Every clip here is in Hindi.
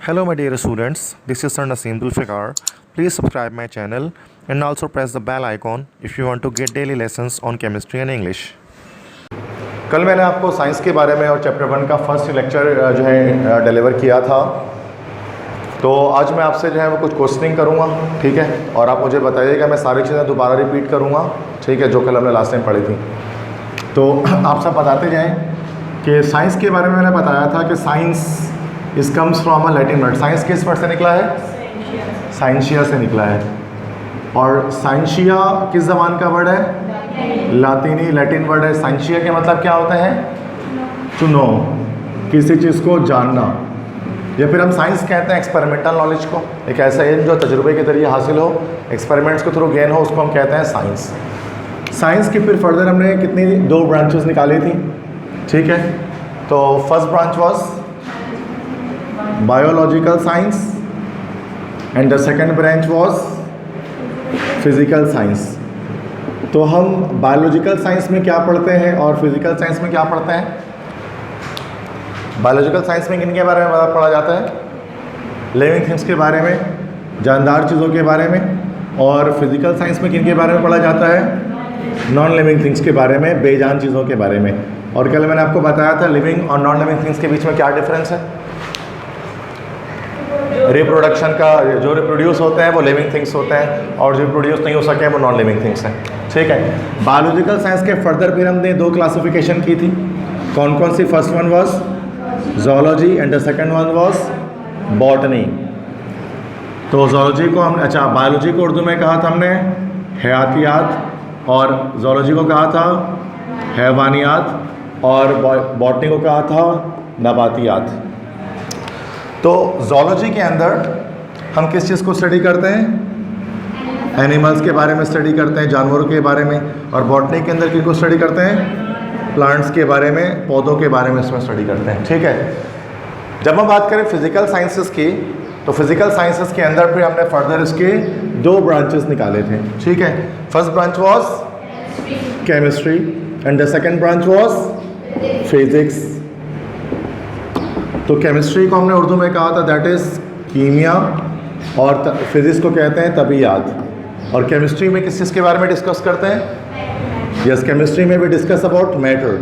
Hello my dear students, this is Sir Naseem Dulfikar. Please subscribe my channel and also press the bell icon if you want to get daily lessons on chemistry and English. कल मैंने आपको साइंस के बारे में और चैप्टर 1 का फर्स्ट लेक्चर जो है डिलीवर किया था। तो आज मैं आपसे जो है वो कुछ क्वेश्चनिंग करूँगा, ठीक है, और आप मुझे बताइएगा। मैं सारी चीज़ें दोबारा रिपीट करूँगा, ठीक है, जो कल हमने लास्ट टाइम पढ़ी थी। तो आप सब बताते जाएं कि साइंस के बारे में मैंने बताया था कि साइंस इस comes from a Latin word. Science किस वर्ड से निकला है? साइंशिया से निकला है। और साइंशिया किस ज़बान का वर्ड है? लातीनी लैटिन वर्ड है। साइंशिया के मतलब क्या होता है? टू नो, किसी चीज़ को जानना, या फिर हम साइंस कहते हैं एक्सपेरिमेंटल नॉलेज को। एक ऐसा है जो तजुर्बे के जरिए हासिल हो, एक्सपेरिमेंट्स के थ्रू गेन हो, उसको हम कहते हैं साइंस। साइंस की फिर फर्दर हमने कितनी 2 ब्रांचेस निकाली थी, ठीक है। तो first branch was biological science and the second branch was physical science. तो हम बायोलॉजिकल साइंस में क्या पढ़ते हैं और फिज़िकल साइंस में क्या पढ़ते हैं? बायोलॉजिकल साइंस में किन के बारे में पढ़ा जाता है? लिविंग थिंग्स के बारे में, जानदार चीज़ों के बारे में। और फिज़िकल साइंस में किन के बारे में पढ़ा जाता है? नॉन लिविंग थिंग्स के बारे में, बेजान चीज़ों के बारे में। और कल मैंने आपको बताया था लिविंग और नॉन लिविंग थिंग्स के बीच में क्या डिफरेंस है। रिप्रोडक्शन का, जो रिप्रोड्यूस होते हैं वो लिविंग थिंग्स होते हैं, और जो प्रोड्यूस नहीं हो सके वो नॉन लिविंग थिंग्स हैं, ठीक है। बायोलॉजिकल साइंस के फर्दर फिर हमने 2 क्लासिफिकेशन की थी। कौन कौन सी? First one was zoology and the second one was botany. तो ज़ूलॉजी को हम बायोलॉजी को उर्दू में कहा था हमने हयातियात, और ज़ूलॉजी को कहा था हैवानियात, और बॉटनी को कहा था नबातियात। तो ज़ूलॉजी के अंदर हम किस चीज़ को स्टडी करते हैं? एनिमल्स के बारे में स्टडी करते हैं, जानवरों के बारे में। और बॉटनी के अंदर किसको स्टडी करते हैं? प्लांट्स के बारे में, पौधों के बारे में इसमें स्टडी करते हैं, ठीक है। जब हम बात करें फिज़िकल साइंसेस की, तो फिज़िकल साइंसेस के अंदर फिर हमने फर्दर इसके 2 ब्रांचेस निकाले थे, ठीक है। First branch was chemistry and the second branch was physics. तो केमिस्ट्री को हमने उर्दू में कहा था दैट इज़ कीमिया, और फिज़िक्स को कहते हैं तबीयात। और केमिस्ट्री में किस चीज़ के बारे में डिस्कस करते हैं? यस, केमिस्ट्री में भी डिस्कस अबाउट मैटर,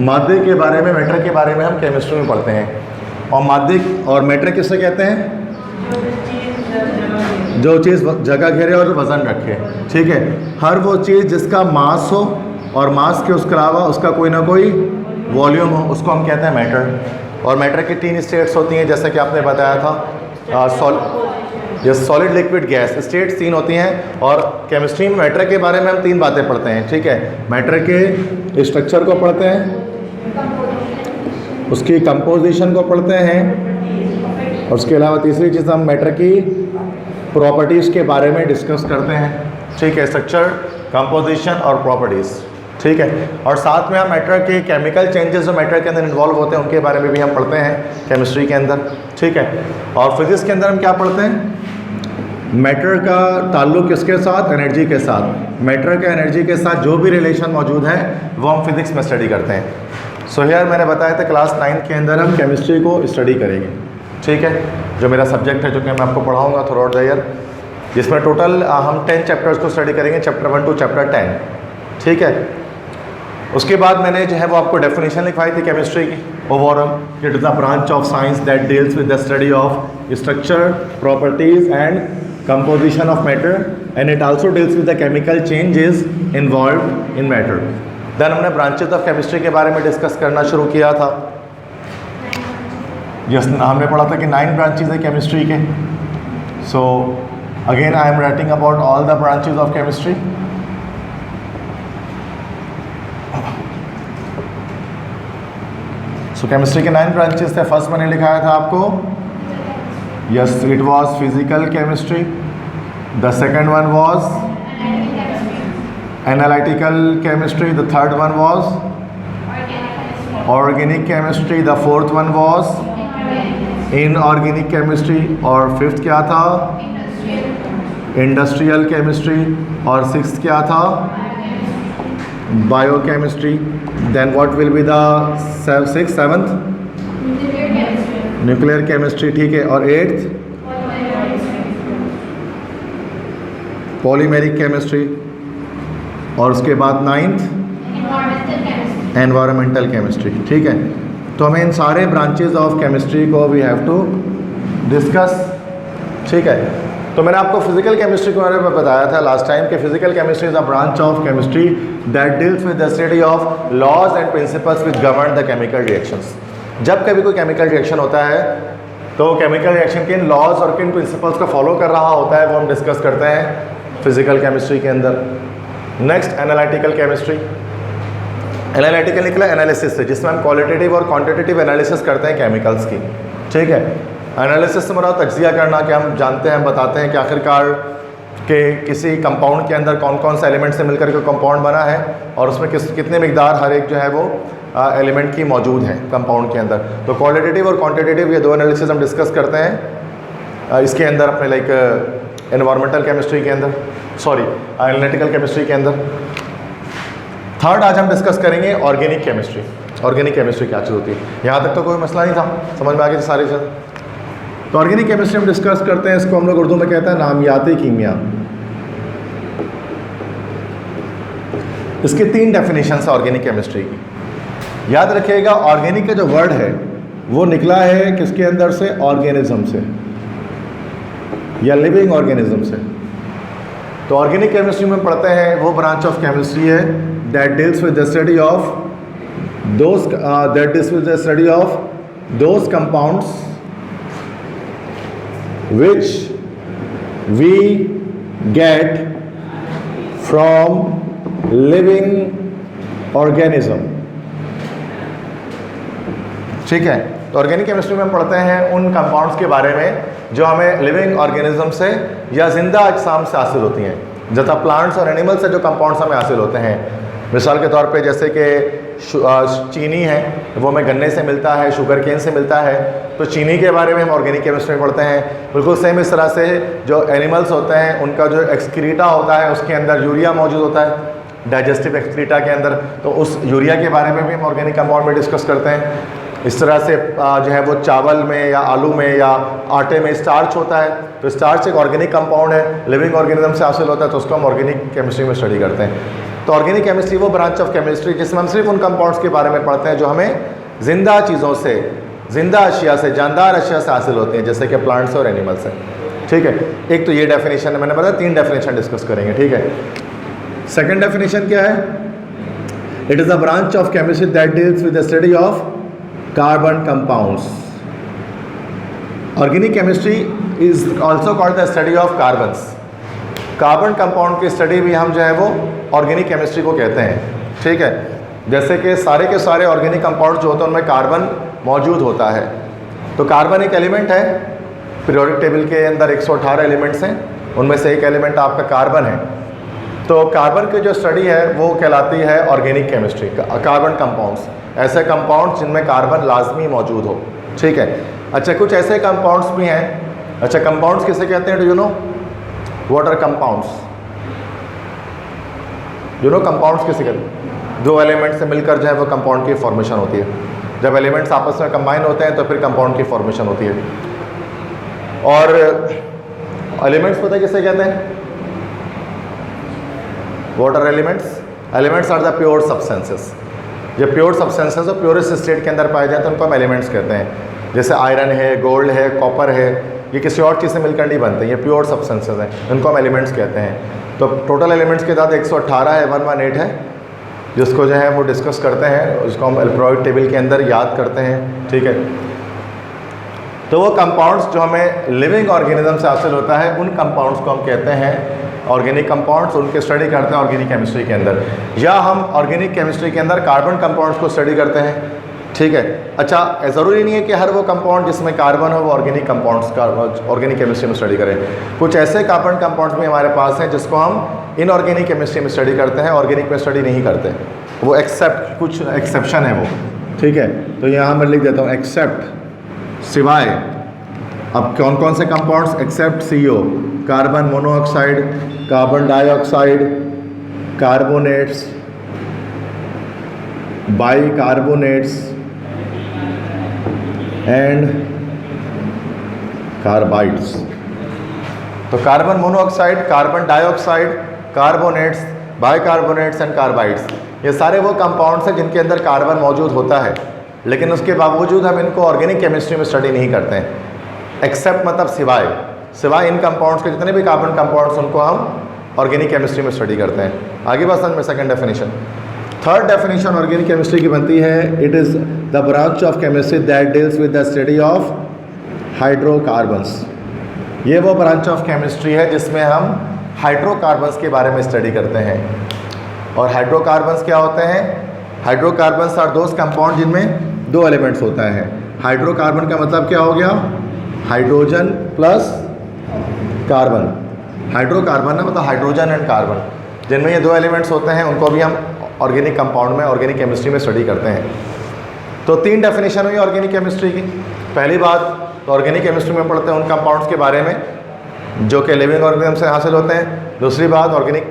मादे के बारे में, मैटर के बारे में हम केमिस्ट्री में पढ़ते हैं। और मादे और मैटर किससे कहते हैं? जो चीज़ जगह घेरे और वज़न रखे, ठीक है। हर वो चीज़ जिसका मास हो, और मास के उसके अलावा उसका कोई ना कोई वॉल्यूम हो, उसको हम कहते हैं मैटर। और मैटर की 3 स्टेट्स होती हैं, जैसा कि आपने बताया था, सॉलिड लिक्विड गैस। स्टेट्स 3 होती हैं। और केमिस्ट्री में मैटर के बारे में हम 3 बातें पढ़ते हैं, ठीक है। मैटर के स्ट्रक्चर को पढ़ते हैं, उसकी कंपोजिशन को पढ़ते हैं, और उसके अलावा तीसरी चीज़ हम मैटर की प्रॉपर्टीज़ के बारे में डिस्कस करते हैं, ठीक है। स्ट्रक्चर, कंपोजिशन और प्रॉपर्टीज़, ठीक है। और साथ में हम मैटर के केमिकल चेंजेस जो मैटर के अंदर इन्वॉल्व होते हैं उनके बारे में भी हम पढ़ते हैं केमिस्ट्री के अंदर, ठीक है। और फिज़िक्स के अंदर हम क्या पढ़ते हैं? मैटर का ताल्लुक़ किसके साथ? एनर्जी के साथ। मैटर का एनर्जी के साथ जो भी रिलेशन मौजूद है वो हम फिज़िक्स में स्टडी करते हैं। सो हियर मैंने बताया था क्लास 9 के अंदर हम केमिस्ट्री को स्टडी करेंगे, ठीक है, जो मेरा सब्जेक्ट है, जो कि मैं आपको पढ़ाऊँगा थ्रू आउट द ईयर, जिसमें टोटल हम 10 चैप्टर्स को स्टडी करेंगे, चैप्टर 1 टू चैप्टर 10, ठीक है। उसके बाद मैंने जो है वो आपको डेफिनेशन लिखवाई थी केमिस्ट्री की overall. It is the branch of science that deals with the study of structure, properties and composition of matter, and it also deals with the chemical changes involved in matter. Then हमने ब्रांचेस ऑफ केमिस्ट्री के बारे में डिस्कस करना शुरू किया था। यस, हमने पढ़ा था कि 9 ब्रांचेज है केमिस्ट्री के। So again I am writing about all the branches of chemistry. So chemistry के 9 ब्रांचेस थे। फर्स्ट मैंने लिखाया था आपको, yes, it was physical chemistry. The second one was analytical chemistry. The third one was organic chemistry. The fourth one was inorganic chemistry. और फिफ्थ क्या था? Industrial chemistry. और सिक्स्थ क्या था? biochemistry. Then what will be the 6th, 7th? Nuclear chemistry, ठीक है। और 8th पॉलीमेरिक केमिस्ट्री, और उसके बाद 9th एनवायरमेंटल केमिस्ट्री, ठीक है। तो हमें इन सारे ब्रांचेज ऑफ केमिस्ट्री को वी हैव टू डिस्कस, ठीक है। तो मैंने आपको फिजिकल केमिस्ट्री के बारे में बताया था लास्ट टाइम कि physical chemistry is a branch of chemistry that deals with the study of laws and principles which govern the chemical reactions. जब कभी कोई केमिकल रिएक्शन होता है तो केमिकल रिएक्शन किन लॉज और किन प्रिंसिपल्स को फॉलो कर रहा होता है वो हम डिस्कस करते हैं फिजिकल केमिस्ट्री के अंदर। Next analytical chemistry. एनालिटिकल निकला एनालिसिस से, जिसमें हम क्वालिटेटिव और क्वांटिटेटिव एनालिसिस करते हैं केमिकल्स की, ठीक है। एनालिसिस से मतलब तज्जिया करना, कि हम जानते हैं, हम बताते हैं कि आखिरकार के किसी कंपाउंड के अंदर कौन कौन से एलिमेंट से मिलकर के कंपाउंड बना है और उसमें कितने मिकदार हर एक जो है वो एलिमेंट की मौजूद है कंपाउंड के अंदर। तो क्वालिटेटिव और क्वांटिटेटिव ये दो एनालिसिस हम डिस्कस करते हैं इसके अंदर अपने लाइक एनवायरमेंटल केमिस्ट्री के अंदर, सॉरी एनालिटिकल केमिस्ट्री के अंदर। थर्ड आज हम डिस्कस करेंगे ऑर्गेनिक केमिस्ट्री। ऑर्गेनिक केमिस्ट्री क्या चीज़ होती है, यहाँ तक तो कोई मसला नहीं था, समझ में आ गई सारी चीज़। तो ऑर्गेनिक केमिस्ट्री हम डिस्कस करते हैं, इसको हम लोग उर्दू में कहते हैं नामियाती कीमिया। इसकी 3 डेफिनेशन है ऑर्गेनिक केमिस्ट्री की। याद रखिएगा ऑर्गेनिक का जो वर्ड है वो निकला है किसके अंदर से, ऑर्गेनिज्म से या लिविंग ऑर्गेनिज्म से। तो ऑर्गेनिक केमिस्ट्री में पढ़ते हैं वो ब्रांच ऑफ केमिस्ट्री है that deals with the study of those compounds which we get from living organism, ठीक है। तो ऑर्गेनिक केमिस्ट्री में हम पढ़ते हैं उन कंपाउंड्स के बारे में जो हमें लिविंग ऑर्गेनिज्म से या जिंदा अजसाम से हासिल होती हैं, जैसा प्लांट्स और एनिमल्स से जो कंपाउंड्स हमें हासिल होते हैं। मिसाल के तौर पे जैसे कि चीनी है वो हमें गन्ने से मिलता है, शुगर केन से मिलता है, तो चीनी के बारे में हम ऑर्गेनिक केमिस्ट्री में पढ़ते हैं। बिल्कुल सेम इस तरह से जो एनिमल्स होते हैं उनका जो एक्सक्रीटा होता है उसके अंदर यूरिया मौजूद होता है डाइजेस्टिव एक्सक्रीटा के अंदर, तो उस यूरिया के बारे में भी हम ऑर्गेनिक कंपाउंड में डिस्कस करते हैं। इस तरह से जो है वो चावल में या आलू में या आटे में स्टार्च होता है, तो स्टार्च एक ऑर्गेनिक कंपाउंड है, लिविंग ऑर्गेनिज्म से हासिल होता है, तो उसको हम ऑर्गेनिक केमिस्ट्री में स्टडी करते हैं। तो ऑर्गेनिक केमिस्ट्री वो ब्रांच ऑफ केमिस्ट्री जिसमें हम सिर्फ उन कंपाउंड्स के बारे में पढ़ते हैं जो हमें जिंदा चीज़ों से, जिंदा अशिया से, जानदार अशिया से हासिल होती हैं, जैसे कि प्लांट्स और एनिमल्स हैं, ठीक है। एक तो ये डेफिनेशन है, मैंने बताया 3 डेफिनेशन डिस्कस करेंगे, ठीक है। सेकेंड डेफिनेशन क्या है, it is a branch of chemistry that deals with the study of carbon compounds. Organic chemistry is also called the study of carbons. Carbon compound की स्टडी भी हम जो है वो ऑर्गेनिक केमिस्ट्री को कहते हैं, ठीक है। जैसे कि सारे के सारे ऑर्गेनिक कंपाउंड जो होते हैं उनमें कार्बन मौजूद होता है। तो कार्बन एक एलिमेंट है, पीरियोडिक टेबल के अंदर 118 एलिमेंट्स हैं, उनमें से एक एलिमेंट आपका कार्बन है। तो कार्बन की जो स्टडी है वो कहलाती है ऑर्गेनिक केमिस्ट्री। कार्बन कंपाउंड्स, ऐसे कंपाउंड्स जिनमें कार्बन लाजमी मौजूद हो, ठीक है। अच्छा, कुछ ऐसे कंपाउंड्स भी हैं, अच्छा कंपाउंड्स किसे कहते हैं, do you know? What are compounds? You know compounds किसे कहते हैं? दो एलिमेंट से मिलकर जो है वो कंपाउंड की फॉर्मेशन होती है। जब एलिमेंट्स आपस में कंबाइन होते हैं तो फिर कंपाउंड की फॉर्मेशन होती है। और एलिमेंट्स पता है किसे कहते हैं? What are elements? Elements are the pure substances. ये प्योर सब्सटेंसेस और प्योरेस्ट स्टेट के अंदर पाए जाते हैं तो उनको हम एलिमेंट्स कहते हैं। जैसे आयरन है, गोल्ड है, कॉपर है, ये किसी और चीज़ से मिलकर नहीं बनते, ये प्योर सब्सटेंसेस हैं, इनको हम एलिमेंट्स कहते हैं। तो टोटल एलिमेंट्स के साथ 118 है, 118 है, जिसको जो है वो डिस्कस करते हैं, उसको हम पीरियोडिक टेबल के अंदर याद करते हैं, ठीक है। तो वो कंपाउंड्स जो हमें लिविंग ऑर्गेनिज्म से हासिल होता है उन कंपाउंड्स को हम कहते हैं ऑर्गेनिक कंपाउंड्स। उनके स्टडी करते हैं ऑर्गेनिक केमिस्ट्री के अंदर, या हम ऑर्गेनिक केमिस्ट्री के अंदर कार्बन कंपाउंड्स को स्टडी करते हैं, ठीक है। अच्छा, ज़रूरी नहीं है कि हर वो कंपाउंड जिसमें कार्बन हो वो ऑर्गेनिक कंपाउंड्स का ऑर्गेनिक केमिस्ट्री में स्टडी करें। कुछ ऐसे कार्बन कंपाउंड्स भी हमारे पास हैं जिसको हम इनऑर्गेनिक केमिस्ट्री में स्टडी करते हैं, ऑर्गेनिक में स्टडी नहीं करते, वो एक्सेप्ट, कुछ एक्सेप्शन है वो, ठीक है। तो यहाँ मैं लिख देता हूँ एक्सेप्ट, सिवाय। अब कौन कौन से compounds? Except CO, carbon monoxide, carbon dioxide, carbonates, bicarbonates and carbides. तो carbon monoxide, carbon dioxide, carbonates, bicarbonates and carbides, ये सारे वो कंपाउंड्स हैं जिनके अंदर कार्बन मौजूद होता है, लेकिन उसके बावजूद हम इनको ऑर्गेनिक केमिस्ट्री में स्टडी नहीं करते हैं, एक्सेप्ट मतलब सिवाय इन कंपाउंड्स के जितने भी कार्बन कंपाउंड्स उनको हम ऑर्गेनिक केमिस्ट्री में स्टडी करते हैं। आगे बात समझ में। Second definition. Third definition organic chemistry की बनती है, it is the branch of chemistry that deals with the study of hydrocarbons. ये वो ब्रांच ऑफ केमिस्ट्री है जिसमें हम हाइड्रोकार्बन्स के बारे में स्टडी करते हैं। और हाइड्रोकार्बन्स क्या होते हैं? हाइड्रोकार्बन्स आर दोज कंपाउंड जिनमें दो एलिमेंट्स होता है। हाइड्रोकार्बन का मतलब क्या हो गया? Hydrogen plus carbon. हाइड्रोकार्बन ना मतलब हाइड्रोजन एंड कार्बन, जिनमें ये दो एलिमेंट्स होते हैं, उनको भी हम ऑर्गेनिक कंपाउंड में, ऑर्गेनिक केमिस्ट्री में स्टडी करते हैं। तो तीन डेफिनेशन हुई ऑर्गेनिक केमिस्ट्री की। पहली बात तो ऑर्गेनिक केमिस्ट्री में पढ़ते हैं उन कंपाउंड्स के बारे में जो कि लिविंग ऑर्गेनिज्म से हासिल होते हैं। दूसरी बात ऑर्गेनिक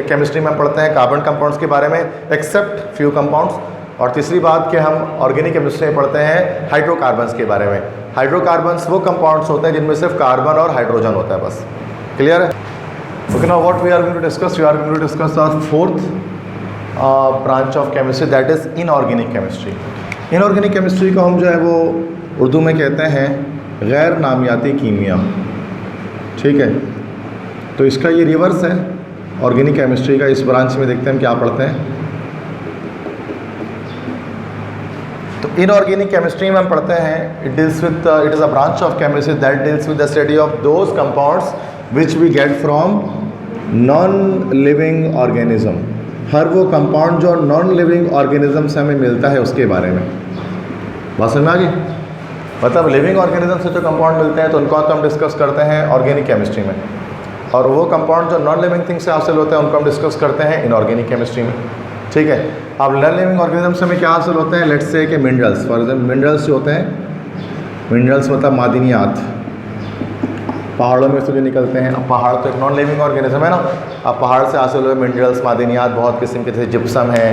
केमिस्ट्री में हम पढ़ते हैं कार्बन कंपाउंड्स के बारे में एक्सेप्ट फ्यू कंपाउंड्स। और तीसरी बात कि हम ऑर्गेनिक केमिस्ट्री में पढ़ते हैं हाइड्रोकार्बन्स के बारे में। हाइड्रोकार्बन्स वो कंपाउंड्स होते हैं जिनमें सिर्फ कार्बन और हाइड्रोजन होता है, बस। क्लियर है? Okay, now what we are going to discuss, we are going to discuss the fourth branch of chemistry, that is inorganic chemistry. Inorganic chemistry को हम जो है वो उर्दू में कहते हैं गैर नामियाती कीमिया। ठीक है, तो इसका ये रिवर्स है ऑर्गेनिक केमिस्ट्री का। इस ब्रांच में देखते हैं हम क्या पढ़ते हैं। तो इनऑर्गेनिक केमिस्ट्री में हम पढ़ते हैं it is a branch of chemistry that deals with the study of those compounds which we get from non living organism. हर वो कंपाउंड जो नॉन लिविंग ऑर्गेनिज्म से हमें मिलता है उसके बारे में। बात समझ में आ गई? मतलब लिविंग ऑर्गेनिज्म से जो कंपाउंड मिलते हैं तो उनको हम डिस्कस करते हैं ऑर्गेनिक केमिस्ट्री में, और वो कंपाउंड जो नॉन लिविंग थिंग से हासिल होते हैं उनको हम डिस्कस करते हैं इनऑर्गेनिक केमिस्ट्री में। ठीक है, अब नॉन लिविंग ऑर्गेनिज्म से हमें क्या हासिल होते हैं? लेट्स से कि मिनरल्स, फॉर एग्जाम्पल मिनरल्स जो होते हैं, मिनरल्स मतलब मादनियात, पहाड़ों में से जो निकलते हैं। अब पहाड़ तो एक नॉन लिविंग ऑर्गेनिज्म है ना। अब पहाड़ से हासिल हुए मिनरल्स, मादनियात बहुत किस्म के, जैसे जिप्सम है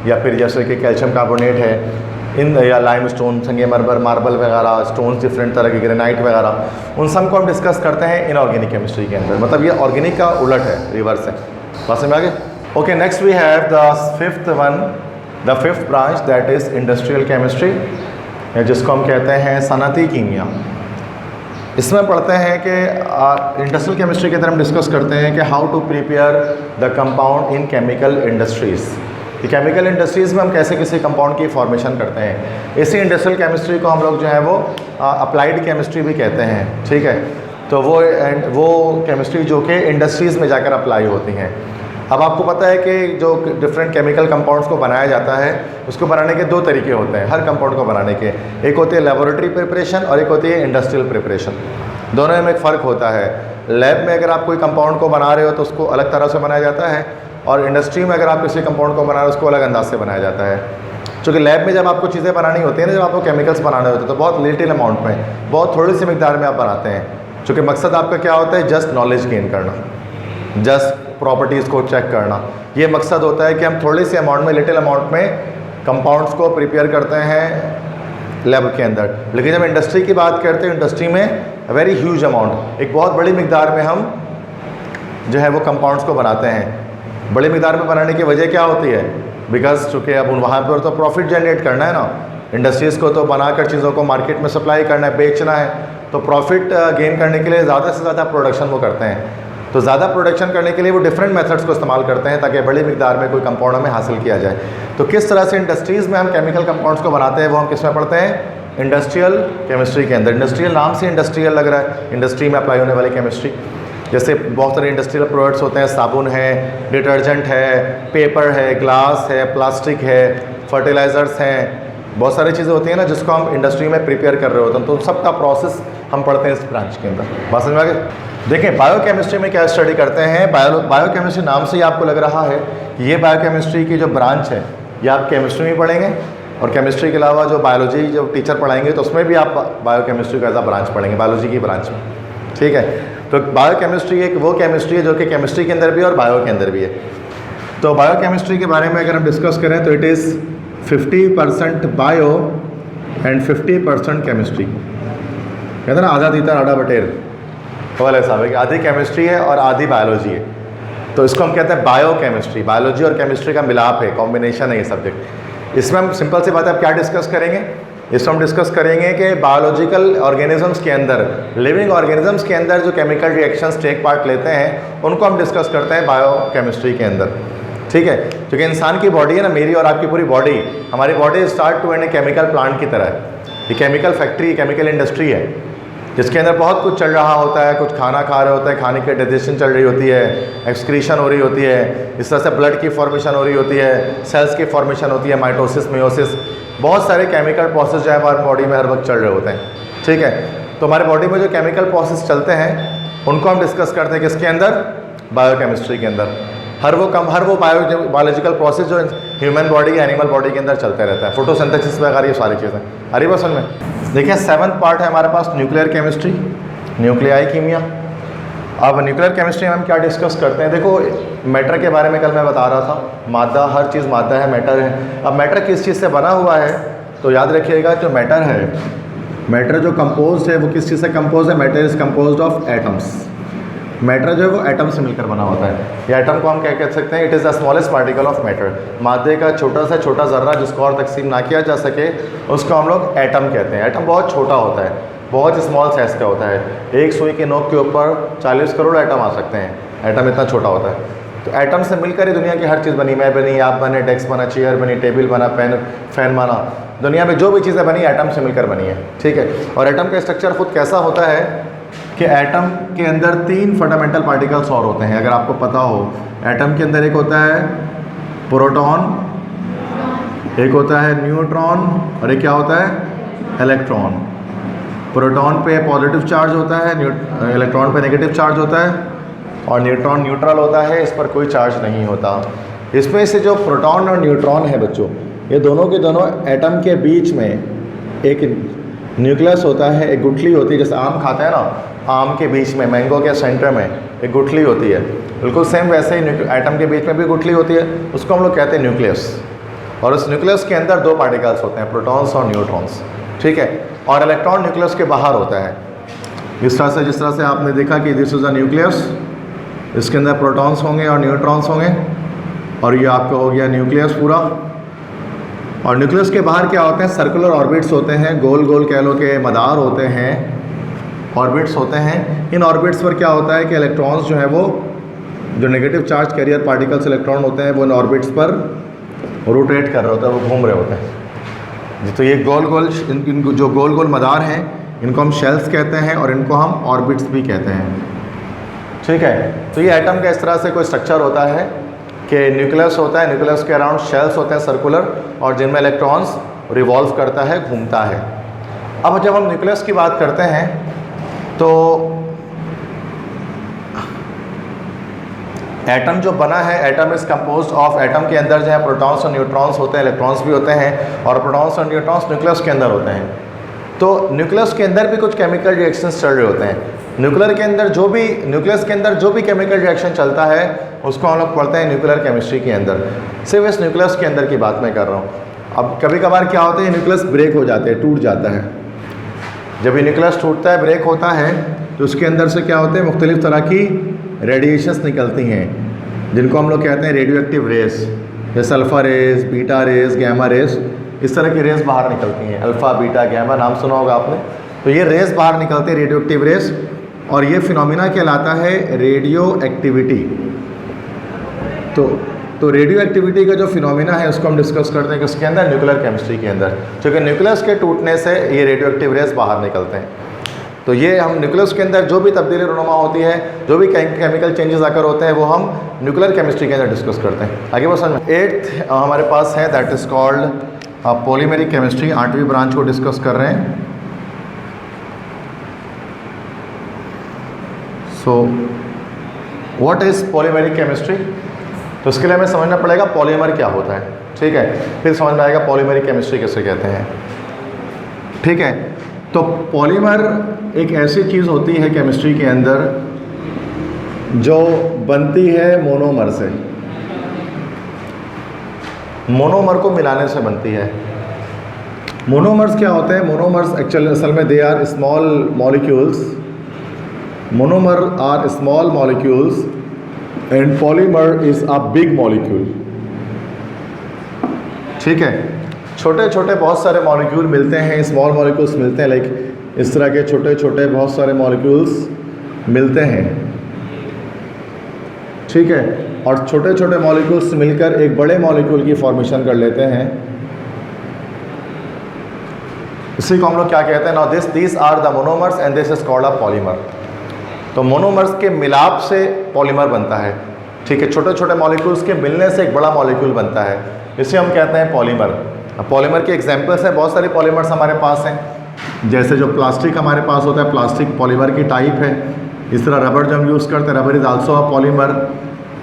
या फिर जैसे कि कैल्शियम कार्बोनेट है, इन या लाइम स्टोन, संगमरमर, मार्बल वगैरह, स्टोन्स डिफरेंट तरह के, ग्रेनाइट वगैरह, उन सब को हम डिस्कस करते हैं इनऑर्गेनिक केमिस्ट्री के अंदर। मतलब ये ऑर्गेनिक का उलट है, रिवर्स है। बात समझ में आ गई? Okay, next we have the fifth branch that is industrial chemistry, जिसको हम कहते हैं सनती कीमिया। इसमें पढ़ते हैं कि इंडस्ट्रियल केमिस्ट्री के अंदर हम डिस्कस करते हैं कि how to prepare the compound in chemical industries. कि केमिकल इंडस्ट्रीज़ में हम कैसे किसी कंपाउंड की फॉर्मेशन करते हैं। इसी इंडस्ट्रियल केमिस्ट्री को हम लोग जो है वो अप्लाइड केमिस्ट्री भी कहते हैं। ठीक है, तो वो केमिस्ट्री जो कि इंडस्ट्रीज़ में जाकर अप्लाई होती हैं। अब आपको पता है कि जो डिफरेंट केमिकल कंपाउंड्स को बनाया जाता है, उसको बनाने के दो तरीके होते हैं हर कंपाउंड को बनाने के। एक होती है लेबोरेटरी प्रिपरेशन और एक होती है इंडस्ट्रियल प्रिपरेशन। दोनों में एक फ़र्क होता है। लैब में अगर आप कोई कंपाउंड को बना रहे हो तो उसको अलग तरह से बनाया जाता है, और इंडस्ट्री में अगर आप किसी कंपाउंड को बना रहे हो उसको अलग अंदाज से बनाया जाता है। क्योंकि लैब में जब आपको चीज़ें बनानी होती हैं ना, जब आपको केमिकल्स बनाने होते हैं तो बहुत लिटिल अमाउंट में, बहुत थोड़ी सी मिकदार में आप बनाते हैं। क्योंकि मकसद आपका क्या होता है? जस्ट नॉलेज गेन करना, जस्ट प्रॉपर्टीज़ को चेक करना। ये मकसद होता है कि हम थोड़ी सी अमाउंट में, लिटिल अमाउंट में कंपाउंड्स को प्रिपेयर करते हैं लैब के अंदर। लेकिन जब इंडस्ट्री की बात करते हैं, इंडस्ट्री में वेरी ह्यूज अमाउंट, एक बहुत बड़ी मिकदार में हम जो है वो कंपाउंड्स को बनाते हैं। बड़ी मिकदार में बनाने की वजह क्या होती है? बिकॉज चूँकि अब वहाँ पर तो प्रॉफिट जनरेट करना है ना, इंडस्ट्रीज़ को तो बनाकर चीज़ों को मार्केट में सप्लाई करना है, बेचना है। तो प्रॉफिट गेन करने के लिए ज़्यादा से ज़्यादा प्रोडक्शन वो करते हैं। तो ज़्यादा प्रोडक्शन करने के लिए वो डिफरेंट मेथड्स को इस्तेमाल करते हैं ताकि बड़ी मिकदार में कोई कंपाउंड हमें हासिल किया जाए। तो किस तरह से इंडस्ट्रीज़ में हम केमिकल कंपाउंड्स को बनाते हैं वो हम किस में पढ़ते हैं? इंडस्ट्रियल केमिस्ट्री के अंदर। इंडस्ट्रियल नाम से इंडस्ट्रियल लग रहा है, इंडस्ट्री में अप्लाई होने वाली केमिस्ट्री। जैसे बहुत सारे इंडस्ट्रियल प्रोडक्ट्स होते हैं, साबुन है, डिटर्जेंट है, पेपर है, ग्लास है, प्लास्टिक है, फर्टिलाइज़र्स हैं, बहुत सारी चीज़ें होती हैं ना जिसको हम इंडस्ट्री में प्रिपेयर कर रहे होते हैं। तो सबका प्रोसेस हम पढ़ते हैं इस ब्रांच के अंदर। बात समझ में आ गई? देखें, बायोकेमिस्ट्री में क्या स्टडी करते हैं। बायोकेमिस्ट्री नाम से ही आपको लग रहा है कि ये बायोकेमिस्ट्री की जो ब्रांच है ये आप केमिस्ट्री में पढ़ेंगे, और केमिस्ट्री के अलावा जो बायोलॉजी जो टीचर पढ़ाएंगे तो उसमें भी आप बायोकेमिस्ट्री का एज अ ब्रांच पढ़ेंगे, बायोलॉजी की ब्रांच में। ठीक है, तो बायोकेमिस्ट्री एक वो केमिस्ट्री है जो कि केमिस्ट्री के अंदर भी है और बायो के अंदर भी है। तो बायोकेमिस्ट्री के बारे में अगर हम डिस्कस करें तो it is 50% bio and 50% chemistry. कहते हैं ना आधा तीतर आधा बटेर, तो वाला हिसाब है कि आधी केमिस्ट्री है और आधी बायोलॉजी है। तो इसको हम कहते हैं बायो केमिस्ट्री, बायोलॉजी और केमिस्ट्री का मिलाप है, कॉम्बिनेशन है ये सब्जेक्ट। इसमें हम सिंपल सी बात है, आप क्या डिस्कस करेंगे, इसमें हम डिस्कस करेंगे कि बायोलॉजिकल ऑर्गेनिजम्स के अंदर, लिविंग ऑर्गेनिजम्स के अंदर जो केमिकल रिएक्शंस टेक पार्ट लेते हैं उनको हम डिस्कस करते हैं बायो केमिस्ट्री के अंदर, ठीक है। क्योंकि इंसान की बॉडी है ना, मेरी और आपकी पूरी बॉडी, हमारी body start to end a chemical plant की तरह है। ये केमिकल फैक्ट्री, केमिकल इंडस्ट्री है जिसके अंदर बहुत कुछ चल रहा होता है। कुछ खाना खा रहे होते हैं, खाने की डाइजेशन चल रही होती है, एक्सक्रीशन हो रही होती है, इस तरह से ब्लड की फॉर्मेशन हो रही होती है, सेल्स की फॉर्मेशन होती है, माइटोसिस, मियोसिस, बहुत सारे केमिकल प्रोसेस जो है हमारी बॉडी में हर वक्त चल रहे होते हैं, ठीक है। तो हमारे बॉडी में जो केमिकल प्रोसेस चलते हैं उनको हम डिस्कस करते हैं किसके अंदर, बायोकेमिस्ट्री के अंदर। हर वो बायोलॉजिकल प्रोसेस जो ह्यूमन बॉडी या एनिमल बॉडी के अंदर चलते रहता है, फोटोसिंथेसिस वगैरह ये सारी चीज़ें। अरे बस में देखिए 7th पार्ट है हमारे पास न्यूक्लियर केमिस्ट्री, न्यूक्लियाई कीमिया। अब न्यूक्लियर केमिस्ट्री में हम क्या डिस्कस करते हैं, देखो मैटर के बारे में कल मैं बता रहा था, मादा, हर चीज़ मादा है, मैटर है। अब मैटर किस चीज़ से बना हुआ है, तो याद रखिएगा जो मैटर है, मैटर जो कंपोज्ड है वो किस चीज़ से कंपोज है, matter is composed of atoms. Matter जो है वो एटम से मिलकर बना होता है। या एटम को हम क्या कह सकते हैं, it is the smallest particle of matter. मादे का छोटा से छोटा ज़र्रा जिसको और तकसीम ना किया जा सके उसको हम लोग एटम कहते हैं। एटम बहुत छोटा होता है, बहुत स्मॉल साइज़ का होता है। एक सुई के नोक के ऊपर 40 करोड़ एटम आ सकते हैं, एटम इतना छोटा होता है। तो एटम से मिलकर ही दुनिया की हर चीज़ बनी, मैं बनी, आप बने, डेस्क बना, चेयर बनी, टेबल बना, पेन, फैन बना, दुनिया में जो भी चीज़ें बनी एटम से मिलकर बनी है, ठीक है। और एटम का स्ट्रक्चर खुद कैसा होता है कि एटम के अंदर 3 फंडामेंटल पार्टिकल्स और होते हैं, अगर आपको पता हो। एटम के अंदर एक होता है प्रोटॉन, एक होता है न्यूट्रॉन और एक क्या होता है, इलेक्ट्रॉन। प्रोटॉन पे पॉजिटिव चार्ज होता है, इलेक्ट्रॉन पे नेगेटिव चार्ज होता है, और न्यूट्रॉन न्यूट्रल होता है, इस पर कोई चार्ज नहीं होता। इसमें से जो प्रोटॉन और न्यूट्रॉन है बच्चों, ये दोनों के दोनों एटम के बीच में एक न्यूक्लियस होता है, एक गुठली होती है। जैसे आम खाते हैं ना, आम के बीच में, मैंगो के सेंटर में एक गुठली होती है, बिल्कुल सेम वैसे ही एटम के बीच में भी गुठली होती है, उसको हम लोग कहते हैं न्यूक्लियस। और उस न्यूक्लियस के अंदर 2 पार्टिकल्स होते हैं, प्रोटॉन्स और न्यूट्रॉन्स, ठीक है। और इलेक्ट्रॉन न्यूक्लियस के बाहर होता है। जिस तरह से आपने देखा कि दिस इज़ अ न्यूक्लियस, इसके अंदर प्रोटॉन्स होंगे और न्यूट्रॉन्स होंगे, और ये आपका हो गया न्यूक्लियस पूरा। और न्यूक्लियस के बाहर क्या होते हैं, सर्कुलर ऑर्बिट्स होते हैं, गोल गोल कह लो के मदार होते हैं, ऑर्बिट्स होते हैं। इन ऑर्बिट्स पर क्या होता है कि इलेक्ट्रॉन्स जो है वो, जो negative charge carrier particles electron होते हैं, वो इन ऑर्बिट्स पर रोटेट कर रहे होते हैं, वो घूम रहे होते हैं। तो ये गोल गोल जो गोल गोल मदार हैं इनको हम शेल्स कहते हैं और इनको हम ऑर्बिट्स भी कहते हैं, ठीक है। तो ये एटम का इस तरह से कोई स्ट्रक्चर होता है कि न्यूक्लियस होता है, न्यूक्लियस के अराउंड शेल्स होते हैं सर्कुलर, और जिनमें इलेक्ट्रॉन्स रिवॉल्व करता है, घूमता है। अब जब हम न्यूक्लियस की बात करते हैं तो एटम जो बना है, atom is composed of, atom के अंदर जो है प्रोटॉन्स और न्यूट्रॉन्स होते हैं, इलेक्ट्रॉन्स भी होते हैं, और प्रोटॉन्स और न्यूट्रॉन्स न्यूक्लियस के अंदर होते हैं। तो न्यूक्लियस के अंदर भी कुछ केमिकल रिएक्शंस चल रहे होते हैं। न्यूक्लियस के अंदर जो भी केमिकल रिएक्शन चलता है उसको हम लोग पढ़ते हैं न्यूक्लियर केमिस्ट्री के अंदर। सिर्फ इस न्यूक्लियस के अंदर की बात मैं कर रहा हूँ। अब कभी कभार क्या होता है, न्यूक्लियस ब्रेक हो जाते हैं, टूट जाता है। जब ये न्यूक्लियस टूटता है, ब्रेक होता है, तो उसके अंदर से क्या होते हैं, मुख्तलिफ तरह की रेडिएशंस निकलती हैं, जिनको हम लोग कहते हैं रेडियो एक्टिव रेस, जैसे alpha rays, beta rays, gamma rays, इस तरह की रेस बाहर निकलती हैं। अल्फ़ा, बीटा, गैमा नाम सुना होगा आपने। तो ये रेस बाहर निकलते हैं, रेडियो एक्टिव रेस, और ये फिनोमिना कहलाता है रेडियो एक्टिविटी। तो रेडियो एक्टिविटी का जो फिनोमिना है उसको हम डिस्कस करते हैं किसके अंदर, न्यूक्लियर केमिस्ट्री के अंदर। क्योंकि न्यूक्लियस के टूटने से ये रेडियो एक्टिव रेस बाहर निकलते हैं। तो ये हम न्यूक्लियस के अंदर जो भी तब्दीली रुनुमा होती है, जो भी केमिकल चेंजेस आकर होते हैं, वो हम न्यूक्लियर केमिस्ट्री के अंदर डिस्कस करते हैं। आगे बस 8th हमारे पास है, that is called polymeric chemistry. 8वीं ब्रांच को डिस्कस कर रहे हैं। So what is polymeric chemistry? तो उसके लिए हमें समझना पड़ेगा पॉलीमर क्या होता है, ठीक है। फिर समझ में आएगा पॉलीमेरिक केमिस्ट्री किसे कहते हैं, ठीक है। तो पॉलीमर एक ऐसी चीज़ होती है केमिस्ट्री के अंदर जो बनती है मोनोमर से, मोनोमर को मिलाने से बनती है। मोनोमर्स क्या होते हैं? मोनोमर्स एक्चुअली असल में they are small molecules, monomer are small molecules and polymer is a big molecule. ठीक है, छोटे छोटे बहुत सारे मॉलिक्यूल मिलते हैं, स्मॉल मॉलिक्यूल्स मिलते हैं, लाइक इस तरह के छोटे छोटे बहुत सारे मॉलिक्यूल्स मिलते हैं। ठीक है, और छोटे छोटे मॉलिक्यूल्स मिलकर एक बड़े मॉलिक्यूल की फॉर्मेशन कर लेते हैं। इसी को हम लोग क्या कहते हैं? Now this are the monomers and this is called a polymer. तो मोनोमर्स के मिलाप से पॉलीमर बनता है। ठीक है, छोटे छोटे मॉलिक्यूल्स के मिलने से एक बड़ा मॉलिक्यूल बनता है, इसे हम कहते हैं पॉलीमर। पॉलीमर के एग्जांपल्स हैं, बहुत सारे पॉलीमर्स हमारे पास हैं। जैसे जो प्लास्टिक हमारे पास होता है, प्लास्टिक पॉलीमर की टाइप है। इस तरह रबर जो हम यूज़ करते हैं, rubber is also a polymer.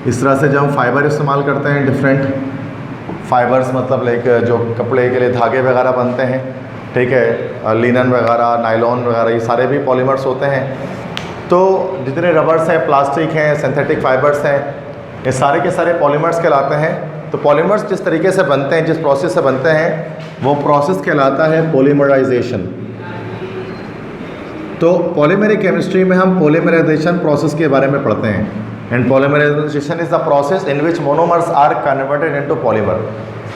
इस तरह से जब हम फाइबर इस्तेमाल करते हैं, डिफरेंट फाइबर्स मतलब लाइक जो कपड़े के लिए धागे वगैरह बनते हैं, ठीक है, लिनन वगैरह, नायलॉन वगैरह, ये सारे भी पॉलीमर्स होते हैं। तो जितने रबर्स हैं, प्लास्टिक हैं, सिंथेटिक फाइबर्स हैं, ये सारे के सारे पॉलीमर्स कहलाते हैं। तो पॉलीमर्स जिस तरीके से बनते हैं, जिस प्रोसेस से बनते हैं, वो प्रोसेस कहलाता है पॉलीमराइजेशन। तो पॉलीमेरिक केमिस्ट्री में हम पॉलीमराइजेशन प्रोसेस के बारे में पढ़ते हैं। And polymerisation is the process in which monomers are converted into polymer.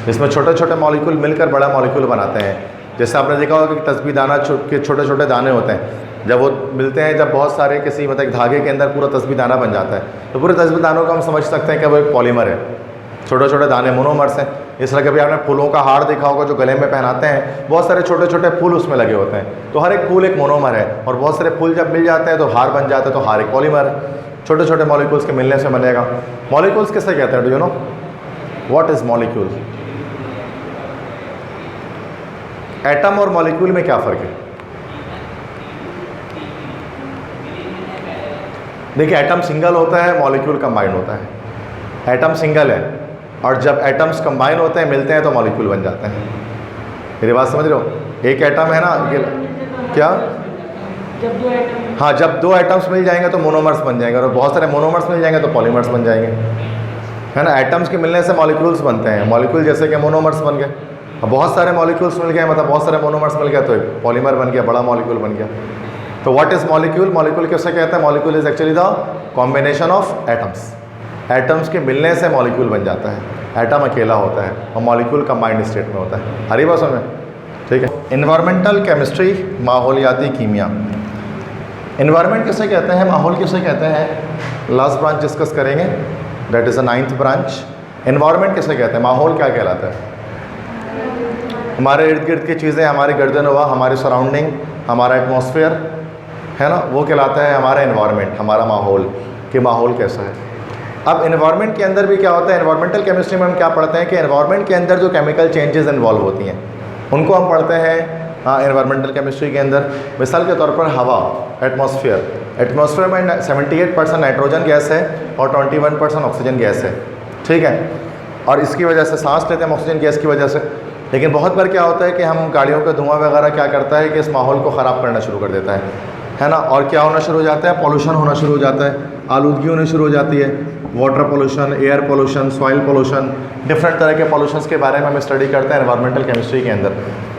इसमें छोटे छोटे मॉलिक्यूल मिलकर बड़ा मॉलिक्यूल बनाते हैं। जैसे आपने देखा होगा कि तस्बीह दाना के छोटे छोटे दाने होते हैं, जब वो मिलते हैं, जब बहुत सारे किसी मतलब धागे के अंदर पूरा तस्बीह दाना बन जाता है, तो पूरे तस्बीह दानों को हम समझ सकते हैं कि वो एक पॉलीमर है। छोटे छोटे दाने मोनोमर्स हैं। इस तरह कभी आपने फूलों का हार देखा होगा जो गले में पहनाते हैं, बहुत सारे छोटे छोटे फूल उसमें लगे होते हैं, तो हर एक फूल एक मोनोमर है। और बहुत सारे फूल जब मिल जाते हैं तो हार बन जाता है, तो हार एक पॉलीमर है। छोटे छोटे मॉलिक्यूल्स के मिलने से बनेगा। मॉलिक्यूल्स किसे कहते हैं? Do you know what is molecule? Atom और मॉलिक्यूल में क्या फ़र्क है? देखिए, एटम सिंगल होता है, मॉलिक्यूल कंबाइंड होता है। एटम सिंगल है, और जब एटम्स कंबाइन होते हैं, मिलते हैं, तो मॉलिक्यूल बन जाते हैं। मेरी बात समझ रहे हो? एक एटम है ना, ये क्या? हाँ, जब दो एटम्स मिल जाएंगे तो मोनोमर्स बन जाएंगे, और बहुत सारे मोनोमर्स मिल जाएंगे तो पॉलीमर्स बन जाएंगे, है ना। एटम्स के मिलने से मॉलिक्यूल्स बनते हैं। मॉलिक्यूल जैसे कि मोनोमर्स बन गए, अब बहुत सारे मॉलिक्यूल्स मिल गए, मतलब बहुत सारे मोनोमर्स मिल गए, तो एक पॉलीमर बन गया, बड़ा मॉलिक्यूल बन गया। तो व्हाट इज़ मॉलिक्यूल? मॉलिक्यूल किसे कहते हैं? Molecule is actually the combination of atoms. Atoms के मिलने से मॉलिक्यूल बन जाता है। एटम अकेला होता है और मॉलिक्यूल कंबाइंड स्टेट में होता है। हरी बात समझ में? ठीक है। इन्वायरमेंटल केमिस्ट्री, माहौलियाती कीमिया। इन्वायरमेंट किसे कहते हैं? माहौल किसे कहते हैं? लास्ट ब्रांच डिस्कस करेंगे, that is a 9th branch. Environment किसे कहते हैं? माहौल क्या कहलाता है? हमारे इर्द गिर्द की चीज़ें, हमारे गर्दनवा, हमारी सराउंडिंग, हमारा एटमॉस्फेयर, है ना, वो कहलाता है हमारा इन्वायरमेंट, हमारा माहौल, कि माहौल कैसा है। अब इन्वायरमेंट के अंदर भी क्या होता है? इन्वायरमेंटल केमिस्ट्री में हम क्या पढ़ते हैं कि इन्वायरमेंट के अंदर जो केमिकल चेंजेस इन्वॉल्व होती हैं, उनको हम पढ़ते हैं इन्वायरमेंटल केमिस्ट्री के अंदर। मिसाल के तौर पर हवा, एटमॉस्फेयर में 78% नाइट्रोजन गैस है और 21% ऑक्सीजन गैस है। ठीक है, और इसकी वजह से सांस लेते हैं ऑक्सीजन गैस की वजह से। लेकिन बहुत बार क्या होता है कि हम गाड़ियों का धुआं वगैरह क्या करता है कि इस माहौल को ख़राब करना शुरू कर देता है ना। और क्या होना शुरू हो जाता है? पॉल्यूशन होना शुरू हो जाता है, आलूदगी होनी शुरू हो जाती है, water pollution, air pollution, soil pollution, different तरह के पॉल्यूशंस के बारे में हम स्टडी करते हैं एनवायरमेंटल केमिस्ट्री के अंदर,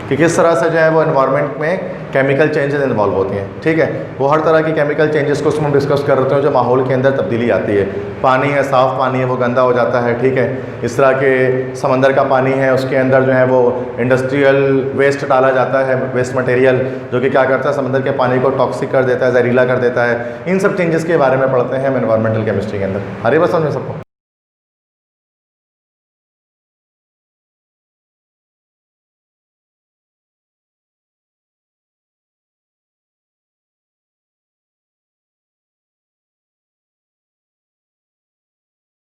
कि किस तरह से जो है वो एनवायरनमेंट में केमिकल चेंजेस इन्वॉल्व होती हैं। ठीक है, वो हर तरह की केमिकल चेंजेस को हम डिस्कस कर रहे हैं जो माहौल के अंदर तब्दीली आती है। पानी है, साफ़ पानी है, वो गंदा हो जाता है। ठीक है, इस तरह के समंदर का पानी है, उसके अंदर जो है वो इंडस्ट्रियल वेस्ट डाला जाता है, वेस्ट मटेरियल, जो कि क्या करता है, समंदर के पानी को टॉक्सिक कर देता है, जहरीला कर देता है। इन सब चेंजेस के बारे में पढ़ते हैं हम एनवायरमेंटल केमिस्ट्री के अंदर। अरे बस समझे सबको?